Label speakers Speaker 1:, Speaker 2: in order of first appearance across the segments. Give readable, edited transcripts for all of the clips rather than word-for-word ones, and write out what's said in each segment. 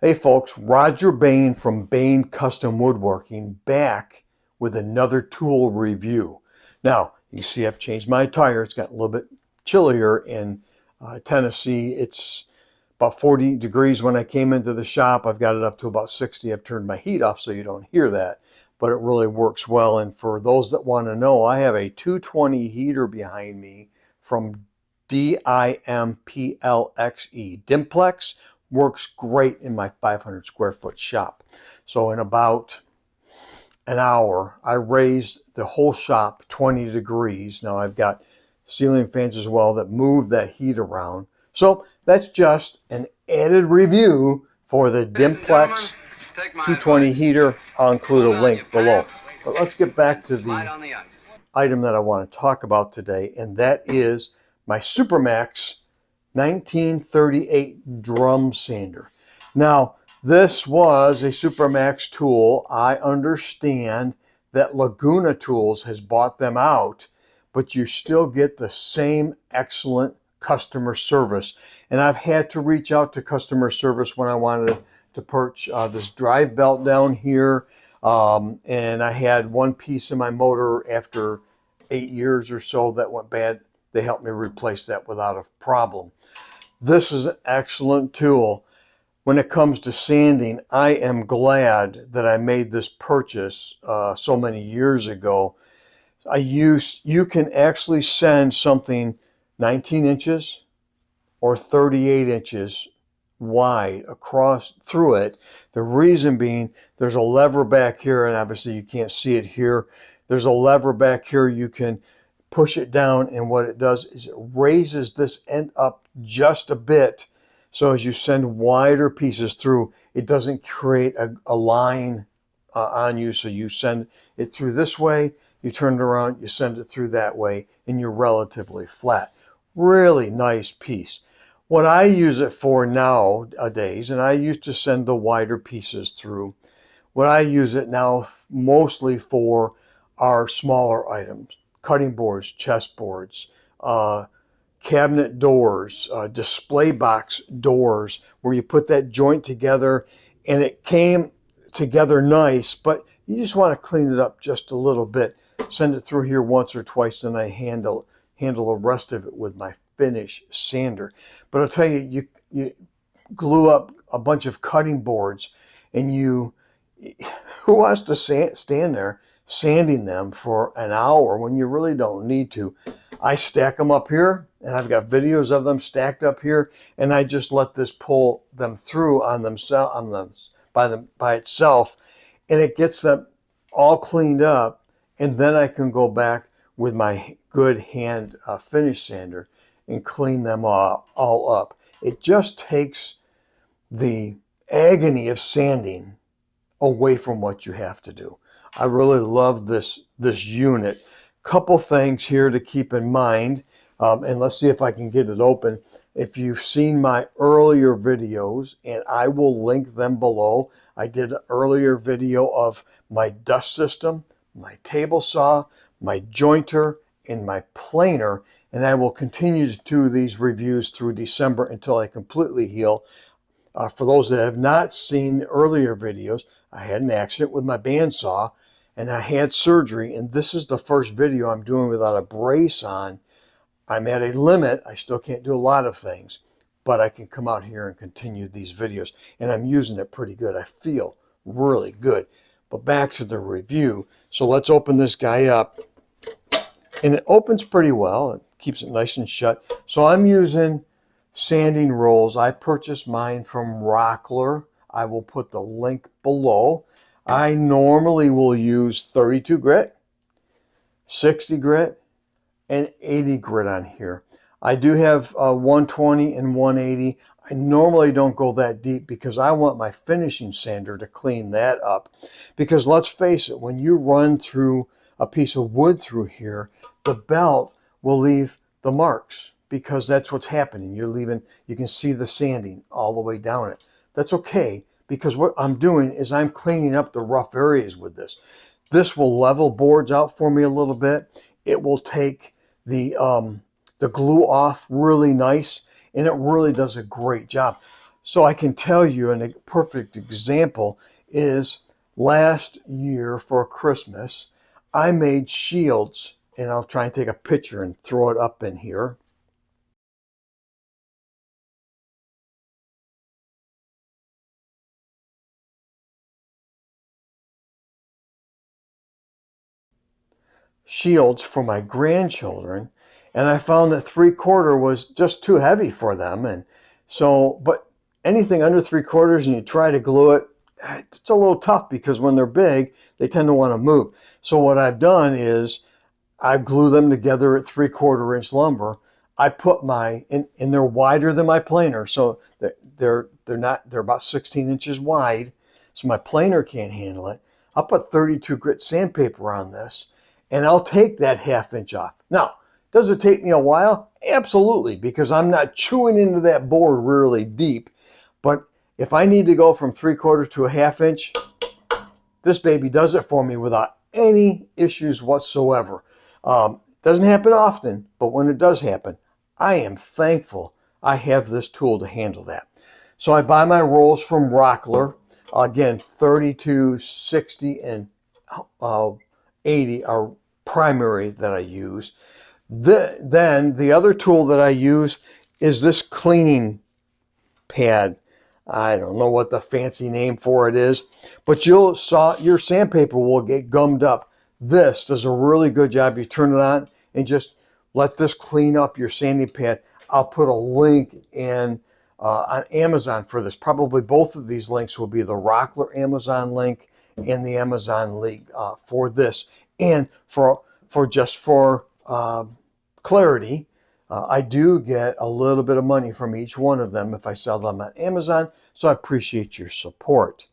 Speaker 1: Hey folks, Roger Bain from Bain Custom Woodworking back with another tool review. Now, you see I've changed my attire. It's got a little bit chillier in Tennessee. It's about 40 degrees when I came into the shop. I've got it up to about 60. I've turned my heat off so you don't hear that, but it really works well. And for those that want to know, I have a 220 heater behind me from Dimplxe. Dimplex works great in my 500 square foot shop. So in about an hour, I raised the whole shop 20 degrees. Now I've got ceiling fans as well that move that heat around. So that's just an added review for the Dimplex 220 heater. I'll include a link below. But let's get back to the item that I want to talk about today, and that is my Supermax 1938 drum sander. Now, this was a Supermax tool. I understand that Laguna Tools has bought them out, but you still get the same excellent customer service. And I've had to reach out to customer service when I wanted to purchase this drive belt down here. And I had one piece in my motor after 8 years or so that went bad. They helped me replace that without a problem. This is an excellent tool. When it comes to sanding, I am glad that I made this purchase so many years ago. You can actually sand something 19 inches or 38 inches wide across through it. The reason being, there's a lever back here, and obviously you can't see it here. There's a lever back here. You can push it down, and what it does is it raises this end up just a bit. So as you send wider pieces through, it doesn't create a line on you. So you send it through this way, you turn it around, you send it through that way, and you're relatively flat. Really nice piece. What I use it for nowadays, and I used to send the wider pieces through, what I use it now mostly for are smaller items. Cutting boards, chest boards, cabinet doors, display box doors, where you put that joint together and it came together nice, but you just want to clean it up just a little bit. Send it through here once or twice, and I handle the rest of it with my finish sander. But I'll tell you, you glue up a bunch of cutting boards, and who wants to stand there sanding them for an hour when you really don't need to? I stack them up here, and I've got videos of them stacked up here, and I just let this pull them through on themselves by itself, and it gets them all cleaned up. And then I can go back with my good hand finish sander and clean them all up. It just takes the agony of sanding away from what you have to do. I really love this unit. Couple things here to keep in mind, and let's see if I can get it open. If you've seen my earlier videos, and I will link them below, I did an earlier video of my dust system, my table saw, my jointer, and my planer, and I will continue to do these reviews through December until I completely heal. For those that have not seen the earlier videos, I had an accident with my bandsaw, and I had surgery, and this is the first video I'm doing without a brace on. I'm at a limit. I still can't do a lot of things, but I can come out here and continue these videos, and I'm using it pretty good. I feel really good. But back to the review. So let's open this guy up, and it opens pretty well. It keeps it nice and shut. So I'm using sanding rolls. I purchased mine from Rockler. I will put the link below. I normally will use 32 grit, 60 grit, and 80 grit on here. I do have 120 and 180. I normally don't go that deep because I want my finishing sander to clean that up. Because let's face it, when you run through a piece of wood through here, the belt will leave the marks because that's what's happening. You can see the sanding all the way down it. That's okay, because what I'm doing is I'm cleaning up the rough areas with this. This will level boards out for me a little bit. It will take the glue off really nice, and it really does a great job. So I can tell you, and a perfect example is last year for Christmas, I made shields, and I'll try and take a picture and throw it up in here. Shields for my grandchildren, and I found that 3/4 was just too heavy for them. And so, but anything under 3/4 and you try to glue it, it's a little tough because when they're big, they tend to want to move. So what I've done is I glue them together at 3/4 inch lumber. I put and they're wider than my planer, so they're about 16 inches wide, so my planer can't handle it. I'll put 32 grit sandpaper on this, and I'll take that 1/2 inch off. Now, does it take me a while? Absolutely, because I'm not chewing into that board really deep. But if I need to go from 3/4 to a 1/2 inch, this baby does it for me without any issues whatsoever. It doesn't happen often, but when it does happen, I am thankful I have this tool to handle that. So I buy my rolls from Rockler. Again, 32, 60, and 80 are primary that I use. Then the other tool that I use is this cleaning pad. I don't know what the fancy name for it is, but your sandpaper will get gummed up. This does a really good job. You turn it on and just let this clean up your sanding pad. I'll put a link in on Amazon for this. Probably both of these links will be the Rockler Amazon link and the Amazon link for this. And for clarity, I do get a little bit of money from each one of them if I sell them on Amazon, so I appreciate your support.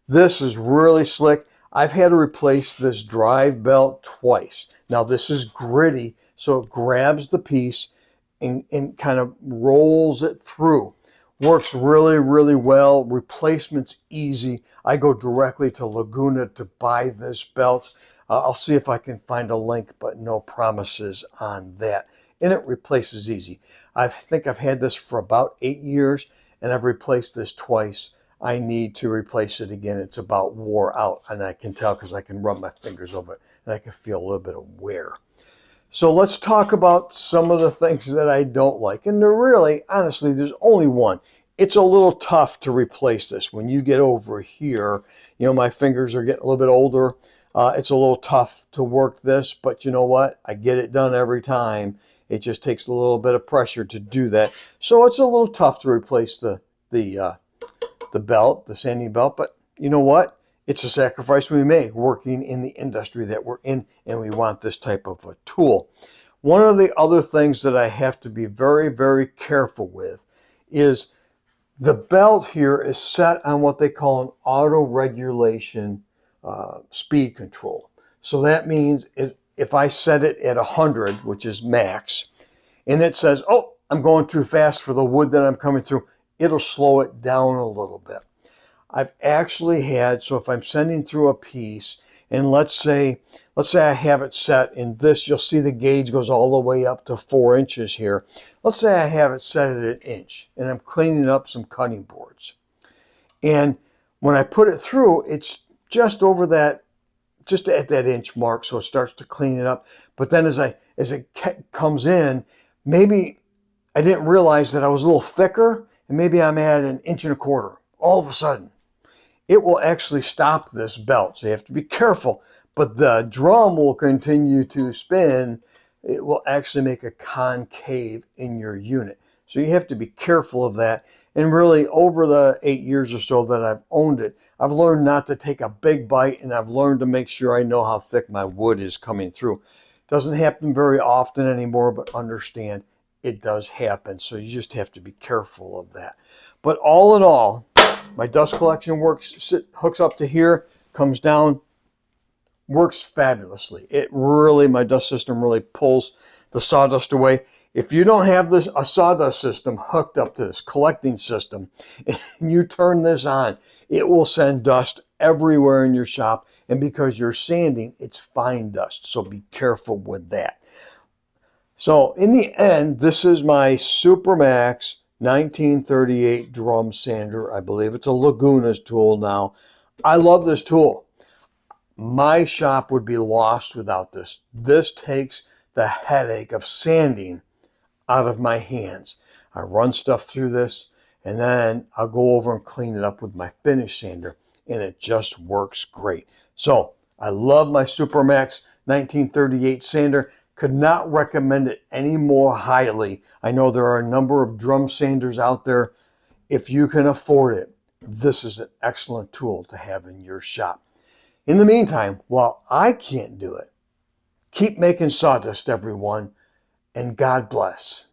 Speaker 1: This is really slick. I've had to replace this drive belt twice. Now this is gritty, so it grabs the piece and kind of rolls it through. Works really, really well. Replacement's easy. I go directly to Laguna to buy this belt. I'll see if I can find a link, but no promises on that. And it replaces easy. I think I've had this for about 8 years, and I've replaced this twice. I need to replace it again. It's about wore out, and I can tell because I can rub my fingers over it, and I can feel a little bit of wear. So let's talk about some of the things that I don't like. And there really, honestly, there's only one. It's a little tough to replace this. When you get over here, my fingers are getting a little bit older. It's a little tough to work this, but you know what? I get it done every time. It just takes a little bit of pressure to do that. So it's a little tough to replace the belt, the sanding belt, but you know what? It's a sacrifice we make working in the industry that we're in, and we want this type of a tool. One of the other things that I have to be very, very careful with is the belt here is set on what they call an auto regulation speed control. So that means if I set it at 100, which is max, and it says, oh, I'm going too fast for the wood that I'm coming through, it'll slow it down a little bit. I've actually had, so if I'm sending through a piece, and let's say I have it set in this, you'll see the gauge goes all the way up to 4 inches here. Let's say I have it set at 1 inch, and I'm cleaning up some cutting boards. And when I put it through, it's just over that, just at that inch mark, so it starts to clean it up. But then as it comes in, maybe I didn't realize that I was a little thicker, and maybe I'm at 1.25 inches. All of a sudden, it will actually stop this belt. So you have to be careful, but the drum will continue to spin. It will actually make a concave in your unit. So you have to be careful of that. And really, over the 8 years or so that I've owned it, I've learned not to take a big bite, and I've learned to make sure I know how thick my wood is coming through. Doesn't happen very often anymore, but understand it does happen. So you just have to be careful of that. But all in all, my dust collection hooks up to here, comes down, works fabulously. My dust system really pulls the sawdust away. If you don't have a sawdust system hooked up to this collecting system, and you turn this on, it will send dust everywhere in your shop. And because you're sanding, it's fine dust. So be careful with that. So in the end, this is my Supermax 1938 drum sander. I believe it's a Laguna's tool now. I love this tool. My shop would be lost without this. This takes the headache of sanding out of my hands. I run stuff through this, and then I'll go over and clean it up with my finish sander, and it just works great. So I love my Supermax 1938 sander. Could not recommend it any more highly. I know there are a number of drum sanders out there. If you can afford it, this is an excellent tool to have in your shop. In the meantime, while I can't do it, keep making sawdust, everyone, and God bless.